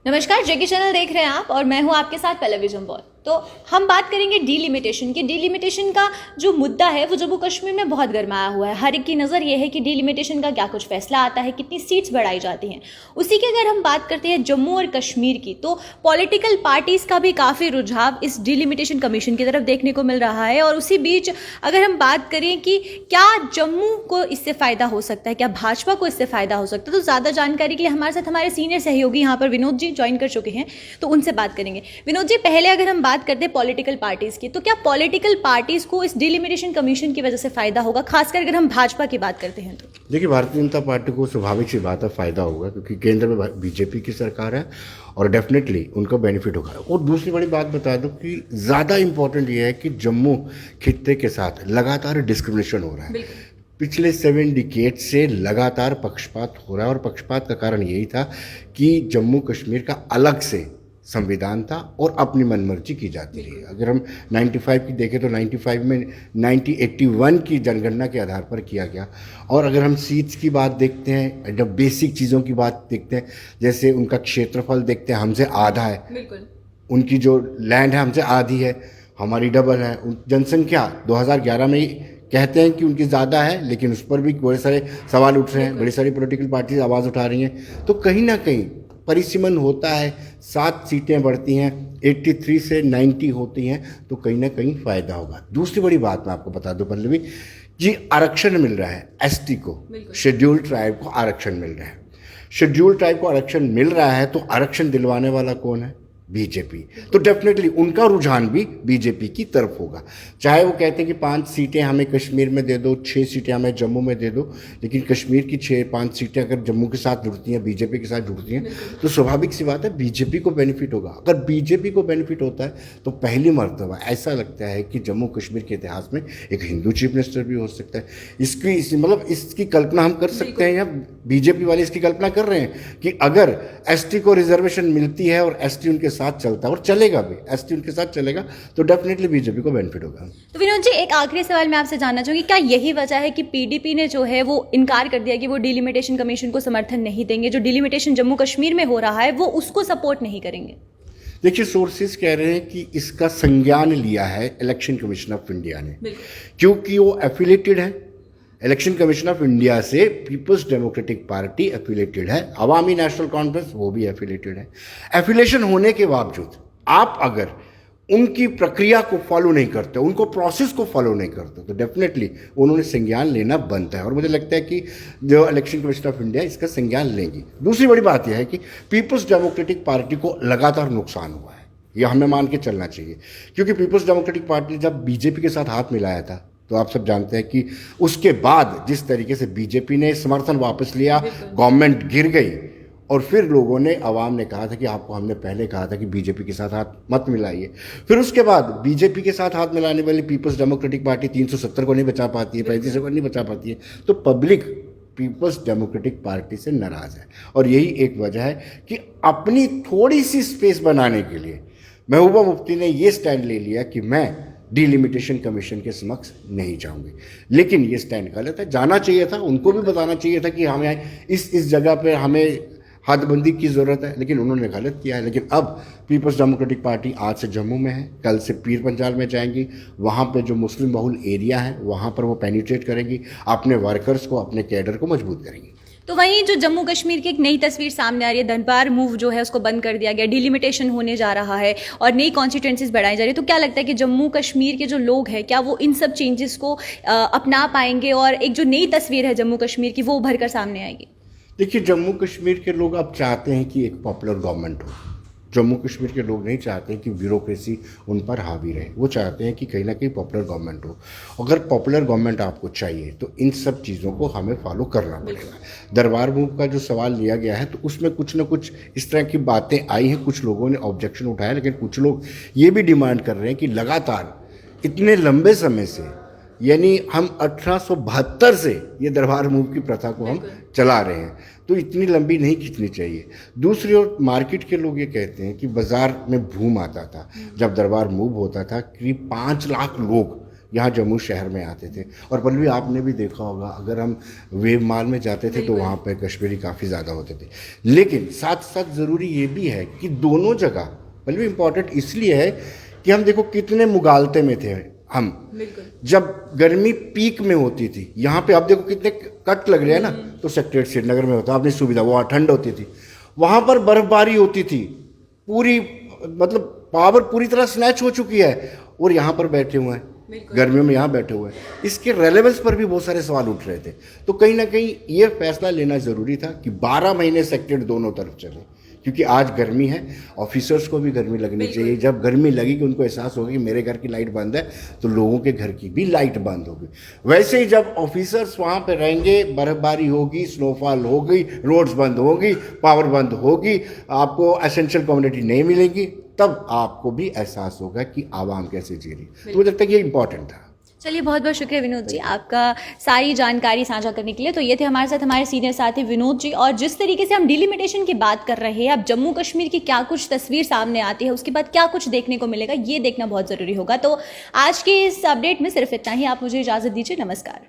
नमस्कार, जेके चैनल देख रहे हैं आप और मैं हूं आपके साथ पल्लवी जम्वाल। तो हम बात करेंगे डीलिमिटेशन की। डीलिमिटेशन का जो मुद्दा है वो जम्मू कश्मीर में बहुत गरमाया हुआ है। हर एक की नज़र ये है कि डीलिमिटेशन का क्या कुछ फैसला आता है, कितनी सीट्स बढ़ाई जाती हैं। उसी की अगर हम बात करते हैं जम्मू और कश्मीर की, तो पॉलिटिकल पार्टीज़ का भी काफ़ी रुझाव इस डीलिमिटेशन कमीशन की तरफ देखने को मिल रहा है। और उसी बीच अगर हम बात करें कि क्या जम्मू को इससे फ़ायदा हो सकता है, क्या भाजपा को इससे फ़ायदा हो सकता है, तो ज़्यादा जानकारी के लिए हमारे साथ हमारे सीनियर सहयोगी यहाँ पर विनोद जी ज्वाइन कर चुके हैं, तो उनसे बात करेंगे। विनोद जी, पहले अगर हम बात करते हैं पॉलिटिकल पार्टीज की, तो क्या पॉलिटिकल पार्टीज को इस डिलिमिटेशन कमीशन की वजह से फायदा होगा, खासकर अगर हम भाजपा की बात करते हैं तो? देखिए, भारतीय जनता पार्टी को स्वाभाविक सी बात है फ़ायदा होगा, क्योंकि केंद्र में बीजेपी की सरकार है और डेफिनेटली उनको बेनिफिट होगा। और दूसरी बड़ी बात बता दूं कि ज़्यादा इम्पोर्टेंट ये है कि जम्मू खित्ते के साथ लगातार डिस्क्रिमिनेशन हो रहा है। पिछले 7 डिकेड से लगातार पक्षपात हो रहा है, और पक्षपात का कारण यही था कि जम्मू कश्मीर का अलग से संविधान था और अपनी मनमर्जी की जाती रही। अगर हम 95 की देखें तो 95 में 1981 की जनगणना के आधार पर किया गया। और अगर हम सीट्स की बात देखते हैं, जब बेसिक चीज़ों की बात देखते हैं, जैसे उनका क्षेत्रफल देखते हैं, हमसे आधा है, बिल्कुल। उनकी जो लैंड है हमसे आधी है, हमारी डबल है। जनसंख्या 2011 में ही कहते हैं कि उनकी ज़्यादा है, लेकिन उस पर भी बड़े सारे सवाल उठ रहे हैं, बड़ी सारी पॉलिटिकल पार्टीज आवाज़ उठा रही हैं। तो कहीं ना कहीं परिसीमन होता है, 7 सीटें बढ़ती हैं, 83 से 90 होती हैं, तो कहीं ना कहीं फ़ायदा होगा। दूसरी बड़ी बात मैं आपको बता दूं पल्लवी जी, आरक्षण मिल रहा है एसटी को, शेड्यूल्ड ट्राइब को आरक्षण मिल रहा है। शेड्यूल्ड ट्राइब को आरक्षण मिल रहा है तो आरक्षण दिलवाने वाला कौन है? बीजेपी। तो डेफिनेटली उनका रुझान भी बीजेपी की तरफ होगा। चाहे वो कहते हैं कि 5 सीटें हमें कश्मीर में दे दो, 6 सीटें हमें जम्मू में दे दो, लेकिन कश्मीर की 6-5 सीटें अगर जम्मू के साथ जुड़ती हैं, बीजेपी के साथ जुड़ती हैं, तो स्वाभाविक सी बात है बीजेपी को बेनिफिट होगा। अगर बीजेपी को बेनिफिट होता है तो पहली मर्तबा ऐसा लगता है कि जम्मू कश्मीर के इतिहास में एक हिंदू चीफ मिनिस्टर भी हो सकता है। इसकी कल्पना हम कर सकते हैं, या बीजेपी वाले इसकी कल्पना कर रहे हैं कि अगर एसटी को रिजर्वेशन मिलती है और एसटी उनके साथ चलता है, और चलेगा भी, एसटी उनके साथ चलेगा, तो डेफिनेटली बीजेपी को बेनिफिट होगा। तो विनोद जी, एक आखिरी सवाल मैं आपसे जानना चाहूंगी, क्या यही वजह है कि पीडीपी ने जो है वो इनकार कर दिया कि वो डिलिमिटेशन कमीशन को समर्थन नहीं देंगे, जो डिलिमिटेशन जम्मू कश्मीर में हो रहा है वो उसको सपोर्ट नहीं करेंगे? देखिए, सोर्सेज कह रहे हैं कि इसका संज्ञान लिया है इलेक्शन कमीशन ऑफ इंडिया ने, क्योंकि वो एफिलेटेड है इलेक्शन कमीशन ऑफ इंडिया से। पीपल्स डेमोक्रेटिक पार्टी एफिलेटेड है, अवामी नेशनल कॉन्फ्रेंस वो भी एफिलेटेड है। एफिलेशन होने के बावजूद आप अगर उनकी प्रक्रिया को फॉलो नहीं करते, उनको प्रोसेस को फॉलो नहीं करते, तो डेफिनेटली उन्होंने संज्ञान लेना बनता है। और मुझे लगता है कि जो इलेक्शन कमीशन ऑफ इंडिया इसका संज्ञान लेंगी। दूसरी बड़ी बात यह है कि पीपल्स डेमोक्रेटिक पार्टी को लगातार नुकसान हुआ है, यह हमें मान के चलना चाहिए, क्योंकि पीपल्स डेमोक्रेटिक पार्टी जब बीजेपी के साथ हाथ मिलाया था, तो आप सब जानते हैं कि उसके बाद जिस तरीके से बीजेपी ने समर्थन वापस लिया, गवर्नमेंट गिर गई, और फिर लोगों ने, आवाम ने कहा था कि आपको हमने पहले कहा था कि बीजेपी के साथ हाथ मत मिलाइए। फिर उसके बाद बीजेपी के साथ हाथ मिलाने वाली पीपल्स डेमोक्रेटिक पार्टी 370 को नहीं बचा पाती है, 35 को नहीं बचा पाती है, तो पब्लिक पीपल्स डेमोक्रेटिक पार्टी से नाराज़ है। और यही एक वजह है कि अपनी थोड़ी सी स्पेस बनाने के लिए महबूबा मुफ्ती ने ये स्टैंड ले लिया कि मैं डिलिमिटेशन कमीशन के समक्ष नहीं जाऊंगी। लेकिन ये स्टैंड गलत है, जाना चाहिए था, उनको भी बताना चाहिए था कि हमें इस जगह पे हमें हदबंदी की ज़रूरत है, लेकिन उन्होंने गलत किया है। लेकिन अब पीपल्स डेमोक्रेटिक पार्टी आज से जम्मू में है, कल से पीर पंजाल में जाएंगी, वहाँ पे जो मुस्लिम बहुल एरिया है वहाँ पर वो पेनिट्रेट करेंगी, अपने वर्कर्स को, अपने कैडर को मजबूत करेंगी। तो वहीं जो जम्मू कश्मीर की एक नई तस्वीर सामने आ रही है, धनबार मूव जो है उसको बंद कर दिया गया, डिलिमिटेशन होने जा रहा है और नई कॉन्स्टिट्यूंसीज बढ़ाई जा रही है, तो क्या लगता है कि जम्मू कश्मीर के जो लोग हैं क्या वो इन सब चेंजेस को अपना पाएंगे और एक जो नई तस्वीर है जम्मू कश्मीर की वो उभर कर सामने आएगी? देखिए, जम्मू कश्मीर के लोग अब चाहते हैं कि एक पॉपुलर गवर्नमेंट हो। जम्मू कश्मीर के लोग नहीं चाहते कि ब्यूरोक्रेसी उन पर हावी रहे, वो चाहते हैं कि कहीं ना कहीं पॉपुलर गवर्नमेंट हो। अगर पॉपुलर गवर्नमेंट आपको चाहिए तो इन सब चीज़ों को हमें फॉलो करना पड़ेगा। दरबार मूव का जो सवाल लिया गया है, तो उसमें कुछ ना कुछ इस तरह की बातें आई हैं, कुछ लोगों ने ऑब्जेक्शन उठाया, लेकिन कुछ लोग ये भी डिमांड कर रहे हैं कि लगातार इतने लंबे समय से, यानी हम 1872 से ये दरबार मूव की प्रथा को हम चला रहे हैं, तो इतनी लंबी नहीं खींचनी चाहिए। दूसरी ओर मार्केट के लोग ये कहते हैं कि बाज़ार में भूम आता था, जब दरबार मूव होता था करीब 5 लाख लोग यहाँ जम्मू शहर में आते थे। और पल्लवी आपने भी देखा होगा, अगर हम वेव माल में जाते थे तो वहाँ पर कश्मीरी काफ़ी ज़्यादा होते थे। लेकिन साथ साथ ज़रूरी ये भी है कि दोनों जगह पल्लवी इम्पॉर्टेंट इसलिए है कि हम देखो कितने मुगालते में थे हम, जब गर्मी पीक में होती थी। यहाँ पे आप देखो कितने कट लग रहे हैं ना, तो सेक्रेटरीट श्रीनगर में होता अपनी सुविधा, वहाँ ठंड होती थी, वहाँ पर बर्फबारी होती थी, पूरी मतलब पावर पूरी तरह स्नैच हो चुकी है, और यहाँ पर बैठे हुए हैं गर्मियों में, यहाँ बैठे हुए हैं। इसके रेलेवेंस पर भी बहुत सारे सवाल उठ रहे थे। तो कहीं ना कहीं ये फैसला लेना ज़रूरी था कि 12 महीने सेक्रेटरीट दोनों तरफ चले, क्योंकि आज गर्मी है, ऑफिसर्स को भी गर्मी लगनी चाहिए। जब गर्मी लगेगी उनको एहसास होगा कि मेरे घर की लाइट बंद है, तो लोगों के घर की भी लाइट बंद होगी। वैसे ही जब ऑफिसर्स वहाँ पे रहेंगे, बर्फबारी होगी, स्नोफॉल होगी, रोड्स बंद होगी, पावर बंद होगी, आपको एसेंशियल कम्युनिटी नहीं मिलेगी, तब आपको भी एहसास होगा कि आवाम कैसे जी रही। तो मुझे लगता है ये इंपॉर्टेंट था। चलिए, बहुत बहुत शुक्रिया विनोद जी आपका सारी जानकारी साझा करने के लिए। तो ये थे हमारे साथ हमारे सीनियर साथी विनोद जी, और जिस तरीके से हम डिलिमिटेशन की बात कर रहे हैं, अब जम्मू कश्मीर की क्या कुछ तस्वीर सामने आती है, उसके बाद क्या कुछ देखने को मिलेगा, ये देखना बहुत ज़रूरी होगा। तो आज के इस अपडेट में सिर्फ इतना ही। आप मुझे इजाज़त दीजिए। नमस्कार।